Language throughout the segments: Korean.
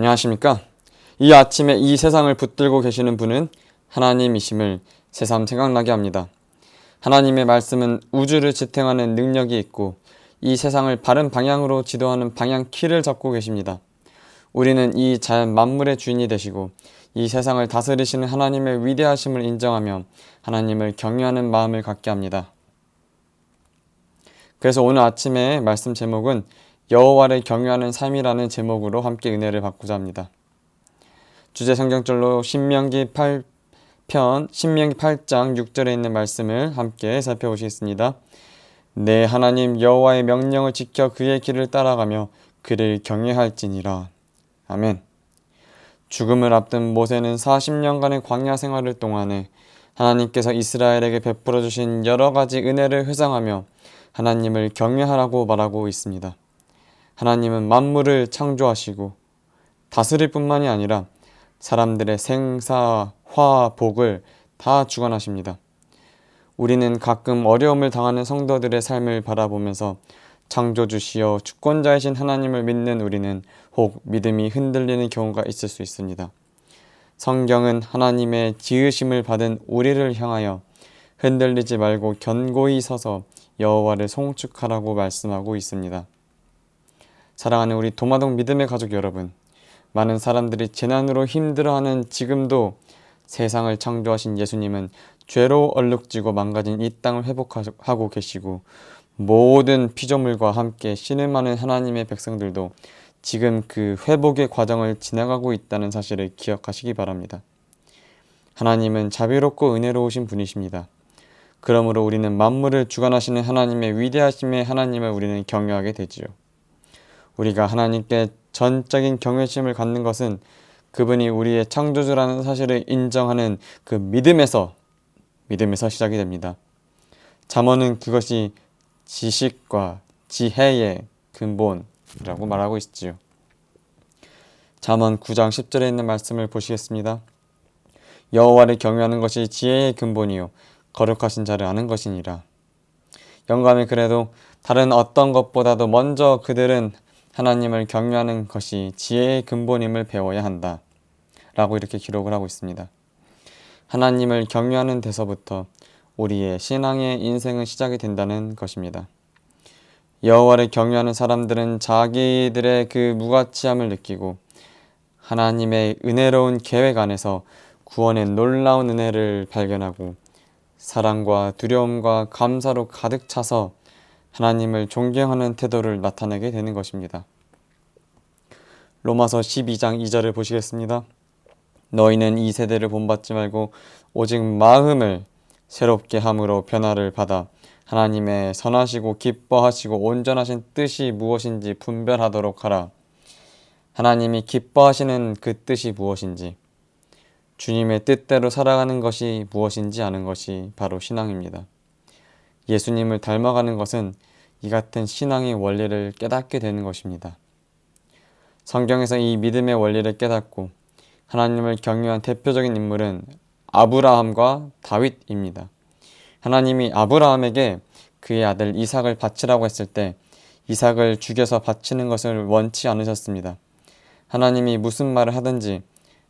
안녕하십니까? 이 아침에 이 세상을 붙들고 계시는 분은 하나님이심을 새삼 생각나게 합니다. 하나님의 말씀은 우주를 지탱하는 능력이 있고 이 세상을 바른 방향으로 지도하는 방향키를 잡고 계십니다. 우리는 이 자연 만물의 주인이 되시고 이 세상을 다스리시는 하나님의 위대하심을 인정하며 하나님을 경외하는 마음을 갖게 합니다. 그래서 오늘 아침의 말씀 제목은 여호와를 경외하는 삶이라는 제목으로 함께 은혜를 받고자 합니다. 주제 성경절로 신명기 8장 6절에 있는 말씀을 함께 살펴보시겠습니다. 내 하나님 여호와의 명령을 지켜 그의 길을 따라가며 그를 경외할지니라. 아멘. 죽음을 앞둔 모세는 40년간의 광야 생활을 동안에 하나님께서 이스라엘에게 베풀어 주신 여러 가지 은혜를 회상하며 하나님을 경외하라고 말하고 있습니다. 하나님은 만물을 창조하시고 다스릴 뿐만이 아니라 사람들의 생사, 화, 복을 다 주관하십니다. 우리는 가끔 어려움을 당하는 성도들의 삶을 바라보면서 창조주시여 주권자이신 하나님을 믿는 우리는 혹 믿음이 흔들리는 경우가 있을 수 있습니다. 성경은 하나님의 지으심을 받은 우리를 향하여 흔들리지 말고 견고히 서서 여호와를 송축하라고 말씀하고 있습니다. 사랑하는 우리 도마동 믿음의 가족 여러분, 많은 사람들이 재난으로 힘들어하는 지금도 세상을 창조하신 예수님은 죄로 얼룩지고 망가진 이 땅을 회복하고 계시고 모든 피조물과 함께 신음하는 하나님의 백성들도 지금 그 회복의 과정을 지나가고 있다는 사실을 기억하시기 바랍니다. 하나님은 자비롭고 은혜로우신 분이십니다. 그러므로 우리는 만물을 주관하시는 하나님의 위대하심의 하나님을 우리는 경외하게 되지요. 우리가 하나님께 전적인 경외심을 갖는 것은 그분이 우리의 창조주라는 사실을 인정하는 그 믿음에서 시작이 됩니다. 잠언은 그것이 지식과 지혜의 근본이라고 말하고 있지요. 잠언 9장 10절에 있는 말씀을 보시겠습니다. 여호와를 경외하는 것이 지혜의 근본이요 거룩하신 자를 아는 것이니라. 영감이 그래도 다른 어떤 것보다도 먼저 그들은 하나님을 경외하는 것이 지혜의 근본임을 배워야 한다 라고 이렇게 기록을 하고 있습니다. 하나님을 경외하는 데서부터 우리의 신앙의 인생은 시작이 된다는 것입니다. 여호와를 경외하는 사람들은 자기들의 그 무가치함을 느끼고 하나님의 은혜로운 계획 안에서 구원의 놀라운 은혜를 발견하고 사랑과 두려움과 감사로 가득 차서 하나님을 존경하는 태도를 나타내게 되는 것입니다. 로마서 12장 2절을 보시겠습니다. 너희는 이 세대를 본받지 말고 오직 마음을 새롭게 함으로 변화를 받아 하나님의 선하시고 기뻐하시고 온전하신 뜻이 무엇인지 분별하도록 하라. 하나님이 기뻐하시는 그 뜻이 무엇인지, 주님의 뜻대로 살아가는 것이 무엇인지 아는 것이 바로 신앙입니다. 예수님을 닮아가는 것은 이 같은 신앙의 원리를 깨닫게 되는 것입니다. 성경에서 이 믿음의 원리를 깨닫고 하나님을 경외한 대표적인 인물은 아브라함과 다윗입니다. 하나님이 아브라함에게 그의 아들 이삭을 바치라고 했을 때 이삭을 죽여서 바치는 것을 원치 않으셨습니다. 하나님이 무슨 말을 하든지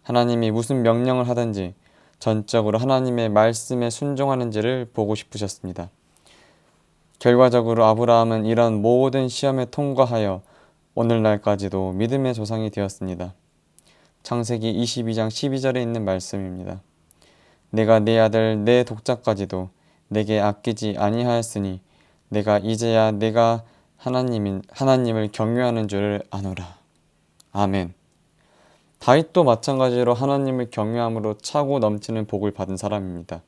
하나님이 무슨 명령을 하든지 전적으로 하나님의 말씀에 순종하는지를 보고 싶으셨습니다. 결과적으로 아브라함은 이런 모든 시험에 통과하여 오늘날까지도 믿음의 조상이 되었습니다. 창세기 22장 12절에 있는 말씀입니다. 내가 내 아들 내 독자까지도 내게 아끼지 아니하였으니 내가 이제야 내가 하나님을 경외하는 줄을 아노라. 아멘. 다윗도 마찬가지로 하나님을 경외함으로 차고 넘치는 복을 받은 사람입니다.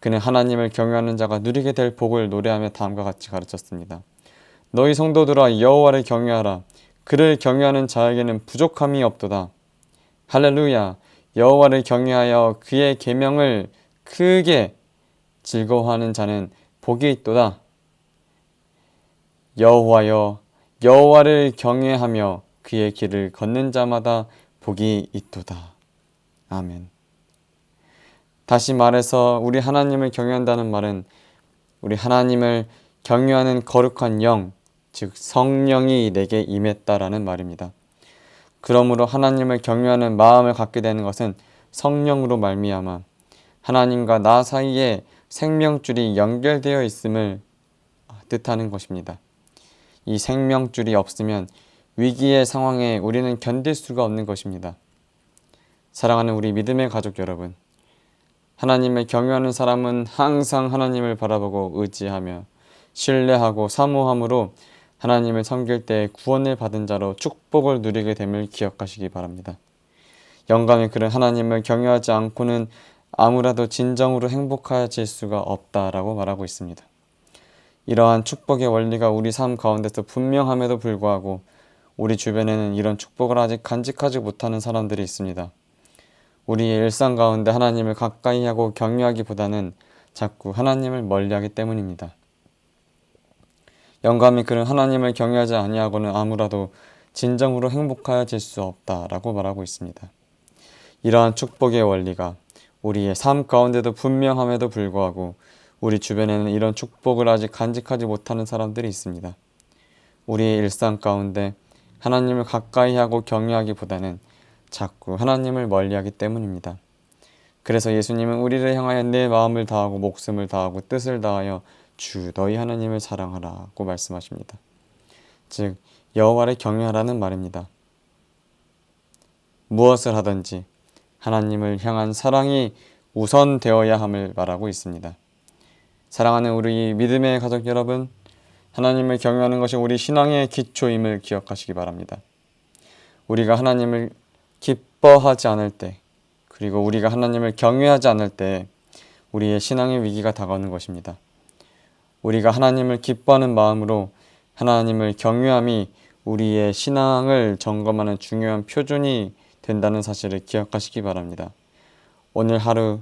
그는 하나님을 경외하는 자가 누리게 될 복을 노래하며 다음과 같이 가르쳤습니다. 너희 성도들아 여호와를 경외하라. 그를 경외하는 자에게는 부족함이 없도다. 할렐루야. 여호와를 경외하여 그의 계명을 크게 즐거워하는 자는 복이 있도다. 여호와여 여호와를 경외하며 그의 길을 걷는 자마다 복이 있도다. 아멘. 다시 말해서 우리 하나님을 경외한다는 말은 우리 하나님을 경외하는 거룩한 영, 즉 성령이 내게 임했다라는 말입니다. 그러므로 하나님을 경외하는 마음을 갖게 되는 것은 성령으로 말미암아 하나님과 나 사이에 생명줄이 연결되어 있음을 뜻하는 것입니다. 이 생명줄이 없으면 위기의 상황에 우리는 견딜 수가 없는 것입니다. 사랑하는 우리 믿음의 가족 여러분, 하나님을 경외하는 사람은 항상 하나님을 바라보고 의지하며 신뢰하고 사모함으로 하나님을 섬길 때 구원을 받은 자로 축복을 누리게 됨을 기억하시기 바랍니다. 영감이 그런 하나님을 경외하지 않고는 아무라도 진정으로 행복해질 수가 없다라고 말하고 있습니다. 이러한 축복의 원리가 우리 삶 가운데서 분명함에도 불구하고 우리 주변에는 이런 축복을 아직 간직하지 못하는 사람들이 있습니다. 우리의 일상 가운데 하나님을 가까이 하고 경외하기보다는 자꾸 하나님을 멀리하기 때문입니다. 영감이 그런 하나님을 경외하지 아니하고는 아무라도 진정으로 행복해질 수 없다라고 말하고 있습니다. 이러한 축복의 원리가 우리의 삶 가운데도 분명함에도 불구하고 우리 주변에는 이런 축복을 아직 간직하지 못하는 사람들이 있습니다. 우리의 일상 가운데 하나님을 가까이 하고 경외하기보다는 자꾸 하나님을 멀리하기 때문입니다. 그래서 예수님은 우리를 향하여 내 마음을 다하고 목숨을 다하고 뜻을 다하여 주 너희 하나님을 사랑하라고 말씀하십니다. 즉 여호와를 경외하라는 말입니다. 무엇을 하든지 하나님을 향한 사랑이 우선되어야 함을 말하고 있습니다. 사랑하는 우리 믿음의 가족 여러분, 하나님을 경외하는 것이 우리 신앙의 기초임을 기억하시기 바랍니다. 우리가 하나님을 기뻐하지 않을 때, 그리고 우리가 하나님을 경외하지 않을 때 우리의 신앙의 위기가 다가오는 것입니다. 우리가 하나님을 기뻐하는 마음으로 하나님을 경외함이 우리의 신앙을 점검하는 중요한 표준이 된다는 사실을 기억하시기 바랍니다. 오늘 하루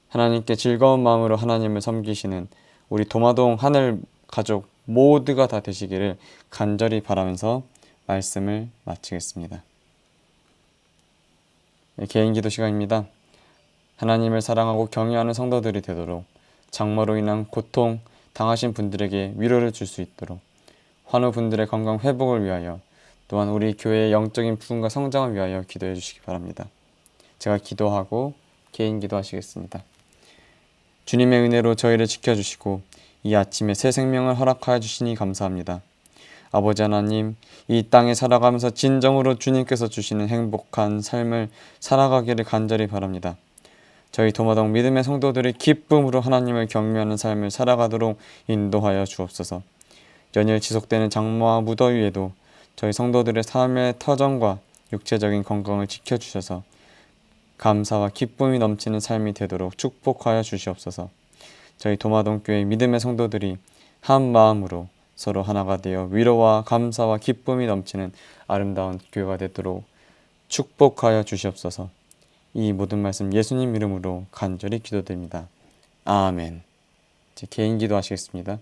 하나님께 즐거운 마음으로 하나님을 섬기시는 우리 도마동 하늘 가족 모두가 다 되시기를 간절히 바라면서 말씀을 마치겠습니다. 개인 기도 시간입니다. 하나님을 사랑하고 경외하는 성도들이 되도록 장마로 인한 고통 당하신 분들에게 위로를 줄 수 있도록 환우 분들의 건강 회복을 위하여 또한 우리 교회의 영적인 부흥과 성장을 위하여 기도해 주시기 바랍니다. 제가 기도하고 개인 기도하시겠습니다. 주님의 은혜로 저희를 지켜주시고 이 아침에 새 생명을 허락하여 주시니 감사합니다. 아버지 하나님, 이 땅에 살아가면서 진정으로 주님께서 주시는 행복한 삶을 살아가기를 간절히 바랍니다. 저희 도마동 믿음의 성도들이 기쁨으로 하나님을 경외하는 삶을 살아가도록 인도하여 주옵소서. 연일 지속되는 장마와 무더위에도 저희 성도들의 삶의 터전과 육체적인 건강을 지켜주셔서 감사와 기쁨이 넘치는 삶이 되도록 축복하여 주시옵소서. 저희 도마동교회 믿음의 성도들이 한 마음으로 서로 하나가 되어 위로와 감사와 기쁨이 넘치는 아름다운 교회가 되도록 축복하여 주시옵소서. 이 모든 말씀 예수님 이름으로 간절히 기도드립니다. 아멘. 이제 개인 기도하시겠습니다.